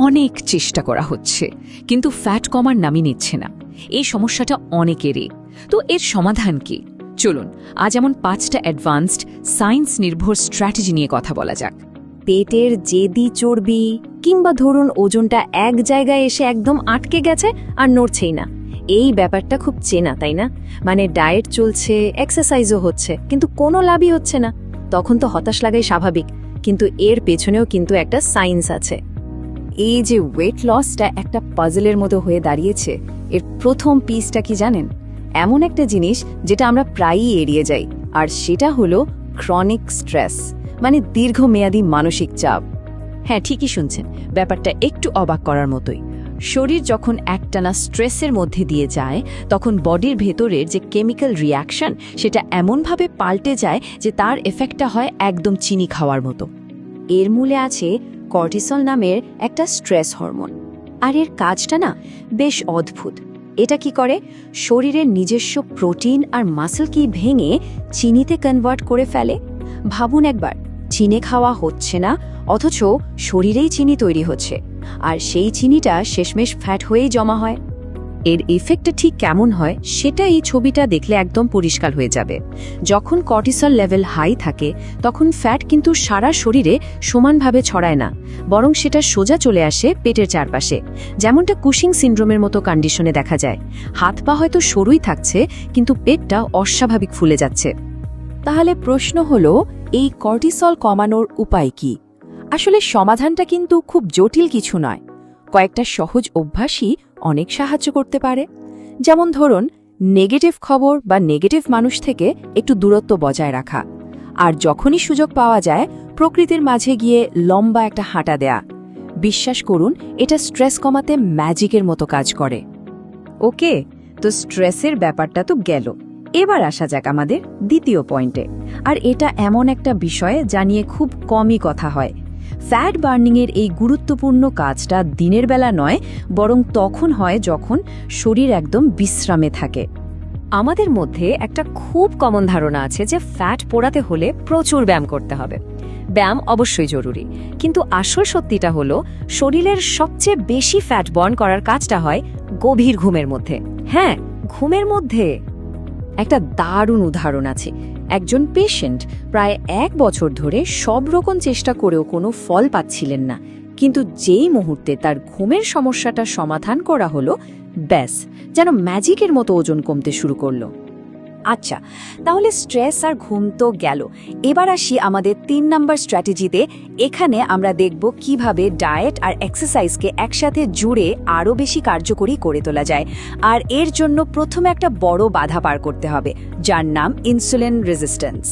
অনেক চেষ্টা করা হচ্ছে, কিন্তু ফ্যাট কমার নামই নিচ্ছে না। এই সমস্যাটা অনেকেরই। তো এর সমাধান কি? চলুন আজ এমন 5টা অ্যাডভান্সড সায়েন্স নির্ভর স্ট্র্যাটেজি নিয়ে কথা বলা যাক। পেটের জেদি চর্বি কিংবা ধরুন ওজনটা এক জায়গায় এসে একদম আটকে গেছে আর নড়ছেই না, এই ব্যাপারটা খুব চেনা, তাই না? মানে ডায়েট চলছে, এক্সারসাইজও হচ্ছে, কিন্তু কোনো লাভই হচ্ছে না। তখন তো হতাশ লাগাই স্বাভাবিক, কিন্তু এর পেছনেও কিন্তু একটা সায়েন্স আছে। এই যে ওয়েট লসটা একটা পাজলের মতো হয়ে দাঁড়িয়েছে, এর প্রথম পিসটা কি জানেন? এমন একটা জিনিস যেটা আমরা প্রায়ই এড়িয়ে যাই, আর সেটা হলো ক্রনিক স্ট্রেস, মানে দীর্ঘমেয়াদী মানসিক চাপ। হ্যাঁ, ঠিকই শুনছেন, ব্যাপারটা একটু অবাক করার মতোই। শরীর যখন একটানা স্ট্রেসের মধ্যে দিয়ে যায়, তখন বডির ভেতরের যে কেমিক্যাল রিয়াকশন সেটা এমনভাবে পাল্টে যায় যে তার এফেক্টটা হয় একদম চিনি খাওয়ার মতো। এর মূলে আছে কর্টিসল নামের একটা স্ট্রেস হরমোন, আর এর কাজটা না বেশ অদ্ভুত। এটা কি করে, শরীরের নিজস্ব প্রোটিন আর মাসল কি ভেঙে চিনিতে কনভার্ট করে ফেলে। ভাবুন একবার, চিনি খাওয়া হচ্ছে না, অথচ শরীরেই চিনি তৈরি হচ্ছে, আর সেই চিনিটা শেষমেশ ফ্যাট হয়েই জমা হয়। এর ইফেক্টটা ঠিক কেমন হয় সেটা এই ছবিটা দেখলে একদম পরিষ্কার হয়ে যাবে। যখন কর্টিসল লেভেল হাই থাকে, তখন ফ্যাট কিন্তু সারা শরীরে সমানভাবে ছড়ায় না, বরং সেটা সোজা চলে আসে পেটের চারপাশে, যেমনটা কুশিং সিন্ড্রোমের মতো কন্ডিশনে দেখা যায়। হাত পা হয়তো সরুই থাকছে, কিন্তু পেটটা অস্বাভাবিক ফুলে যাচ্ছে। তাহলে প্রশ্ন হলো, এই কর্টিসল কমানোর উপায় কি? আসলে সমাধানটা কিন্তু খুব জটিল কিছু নয়। কয়েকটা সহজ অভ্যাসই অনেক সাহায্য করতে পারে। যেমন ধরুন, নেগেটিভ খবর বা নেগেটিভ মানুষ থেকে একটু দূরত্ব বজায় রাখা, আর যখনই সুযোগ পাওয়া যায় প্রকৃতির মাঝে গিয়ে লম্বা একটা হাঁটা দেয়া। বিশ্বাস করুন, এটা স্ট্রেস কমাতে ম্যাজিকের মতো কাজ করে। ওকে, তো স্ট্রেসের ব্যাপারটা তো গেল, এবার আসা যাক আমাদের দ্বিতীয় পয়েন্টে। আর এটা এমন একটা বিষয় যা নিয়ে খুব কমই কথা হয়। ফ্যাট বার্নিংয়ের এই গুরুত্বপূর্ণ কাজটা দিনের বেলা নয়, বরং তখন হয় যখন শরীর একদম বিশ্রামে থাকে। আমাদের মধ্যে একটা খুব কমন ধারণা আছে যে ফ্যাট পোড়াতে হলে প্রচুর ব্যায়াম করতে হবে। ব্যায়াম অবশ্যই জরুরি, কিন্তু আসল সত্যিটা হলো শরীরের সবচেয়ে বেশি ফ্যাট বার্ন করার কাজটা হয় গভীর ঘুমের মধ্যে। হ্যাঁ, ঘুমের মধ্যে। একটা দারুণ উদাহরণ আছে। একজন পেশেন্ট প্রায় 1 বছর ধরে সব রকম চেষ্টা করেও কোনো ফল পাচ্ছিলেন না, কিন্তু যেই মুহূর্তে তার ঘুমের সমস্যাটা সমাধান করা হলো, ব্যাস যেন ম্যাজিকের মতো ওজন কমতে শুরু করলো। আচ্ছা, তাহলে স্ট্রেস আর ঘুম তো গেল, এবার আসি আমাদের 3 নম্বর স্ট্র্যাটেজিতে। এখানে আমরা দেখব কিভাবে ডায়েট আর এক্সারসাইজকে একসাথে জুড়ে আরও বেশি কার্যকরী করে তোলা যায়। আর এর জন্য প্রথমে একটা বড় বাধা পার করতে হবে, যার নাম ইনসুলিন রেজিস্ট্যান্স।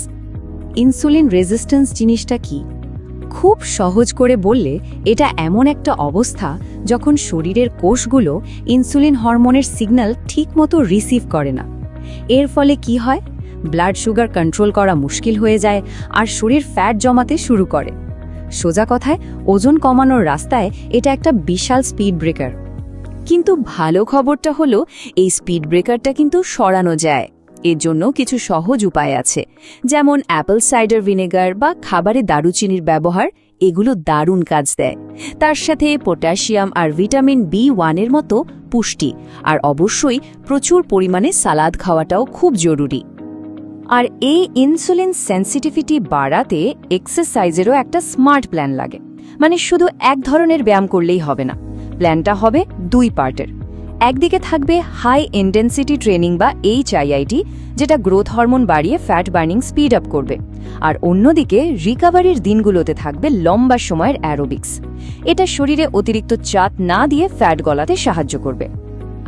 ইনসুলিন রেজিস্ট্যান্স জিনিসটা কি? খুব সহজ করে বললে, এটা এমন একটা অবস্থা যখন শরীরের কোষগুলো ইনসুলিন হরমোনের সিগন্যাল ঠিকমতো রিসিভ করে না। এর ফলে কি হয়? ব্লাড সুগার কন্ট্রোল করা মুশকিল হয়ে যায়, আর শরীর ফ্যাট জমাতে শুরু করে। সোজা কথায়, ওজন কমানোর রাস্তায় এটা একটা বিশাল স্পিড ব্রেকার। কিন্তু ভালো খবরটা হলো, এই স্পিড ব্রেকারটা কিন্তু সরানো যায়। এর জন্য কিছু সহজ উপায় আছে, যেমন অ্যাপল সাইডার ভিনেগার বা খাবারে দারুচিনির ব্যবহার। এগুলো দারুণ কাজ দেয়। তার সাথে পটাশিয়াম আর ভিটামিন B1 মতো পুষ্টি, আর অবশ্যই প্রচুর পরিমাণে সালাদ খাওয়াটাও খুব জরুরি। আর এই ইনসুলিন সেন্সিটিভিটি বাড়াতে এক্সারসাইজেরও একটা স্মার্ট প্ল্যান লাগে। মানে শুধু এক ধরনের ব্যায়াম করলেই হবে না, প্ল্যানটা হবে 2 পার্টের। একদিকে থাকবে হাই ইন্টেন্সিটি ট্রেনিং বা HIIT, যেটা গ্রোথ হরমোন বাড়িয়ে ফ্যাট বার্নিং স্পিড আপ করবে, আর অন্যদিকে রিকভারির দিনগুলোতে থাকবে লম্বা সময়ের অ্যারোবিক্স। এটা শরীরে অতিরিক্ত চাপ না দিয়ে ফ্যাট গলাতে সাহায্য করবে।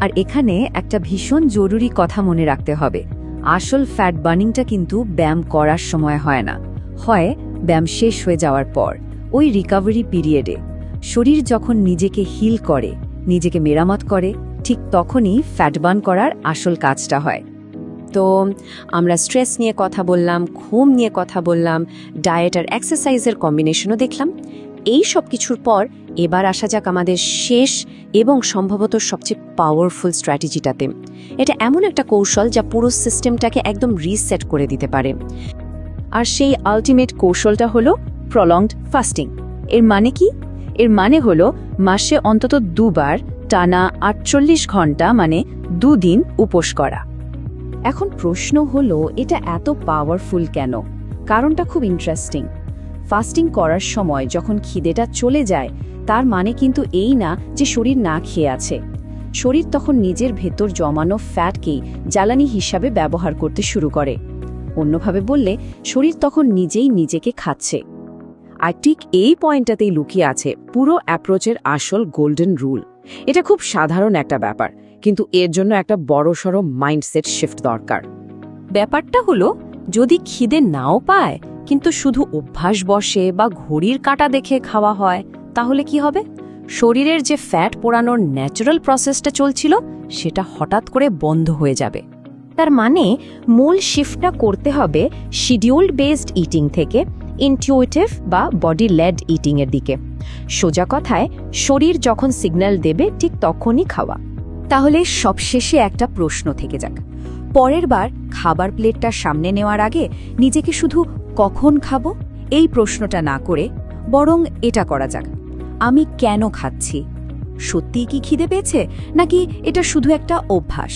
আর এখানে একটা ভীষণ জরুরি কথা মনে রাখতে হবে, আসল ফ্যাট বার্নিংটা কিন্তু ব্যায়াম করার সময় হয় না, হয় ব্যায়াম শেষ হয়ে যাওয়ার পর, ওই রিকভারি পিরিয়ডে। শরীর যখন নিজেকে হিল করে, নিজেকে মেরামত করে, ঠিক তখনই ফ্যাট বার্ন করার আসল কাজটা হয়। তো আমরা স্ট্রেস নিয়ে কথা বললাম, ঘুম নিয়ে কথা বললাম, ডায়েট আর এক্সারসাইজের কম্বিনেশনও দেখলাম। এই সব কিছুর পর এবার আসা যাক আমাদের শেষ এবং সম্ভবত সবচেয়ে পাওয়ারফুল স্ট্র্যাটেজিটাতে। এটা এমন একটা কৌশল যা পুরো সিস্টেমটাকে একদম রিসেট করে দিতে পারে। আর সেই আলটিমেট কৌশলটা হলো প্রলংড ফাস্টিং। এর মানে কি? এর মানে হলো মাসে অন্তত 2 বার টানা 48 ঘন্টা মানে 2 দিন উপোস করা। এখন প্রশ্ন হলো এটা এত পাওয়ারফুল কেন? কারণটা খুব ইন্টারেস্টিং। ফাস্টিং করার সময় যখন খিদেটা চলে যায় তার মানে কিন্তু এই না যে শরীর না খেয়ে আছে। শরীর তখন নিজের ভেতর জমানো ফ্যাটকেই জ্বালানি হিসাবে ব্যবহার করতে শুরু করে। অন্যভাবে বললে শরীর তখন নিজেই নিজেকে খাচ্ছে। আর ঠিক এই পয়েন্টটাতেই লুকিয়ে আছে পুরো অ্যাপ্রোচের আসল গোল্ডেন রুল। এটা খুব সাধারণ একটা ব্যাপার, কিন্তু এর জন্য একটা বড়সড় মাইন্ডসেট শিফট দরকার। ব্যাপারটা হলো যদি খিদে নাও পায় কিন্তু শুধু অভ্যাস বসে বা ঘড়ির কাঁটা দেখে খাওয়া হয়, তাহলে কি হবে? শরীরের যে ফ্যাট পোড়ানোর ন্যাচারাল প্রসেসটা চলছিল সেটা হঠাৎ করে বন্ধ হয়ে যাবে। তার মানে মূল শিফটটা করতে হবে শিডিউলড বেসড ইটিং থেকে ইনটিউটিভ বা বডি লেড ইটিং এর দিকে। সোজা কথায় শরীর যখন সিগন্যাল দেবে ঠিক তখনই খাওয়া। তাহলে সবশেষে একটা প্রশ্ন থেকে যাক, পরের বার খাবার প্লেটটা সামনে নেওয়ার আগে নিজেকে শুধু কখন খাবো এই প্রশ্নটা না করে বরং এটা করা যাক, আমি কেন খাচ্ছি? সত্যিই কি খিদে পেয়েছে, নাকি এটা শুধু একটা অভ্যাস?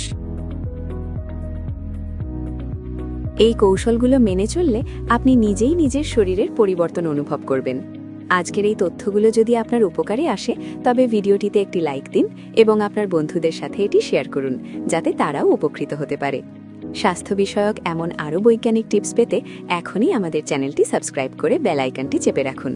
এই কৌশলগুলো মেনে চললে আপনি নিজেই নিজের শরীরের পরিবর্তন অনুভব করবেন। আজকের এই তথ্যগুলো যদি আপনার উপকারে আসে তবে ভিডিওটিতে একটি লাইক দিন এবং আপনার বন্ধুদের সাথে এটি শেয়ার করুন, যাতে তারাও উপকৃত হতে পারে। স্বাস্থ্য বিষয়ক এমন আরও বৈজ্ঞানিক টিপস পেতে এখনই আমাদের চ্যানেলটি সাবস্ক্রাইব করে বেল আইকনটি চেপে রাখুন।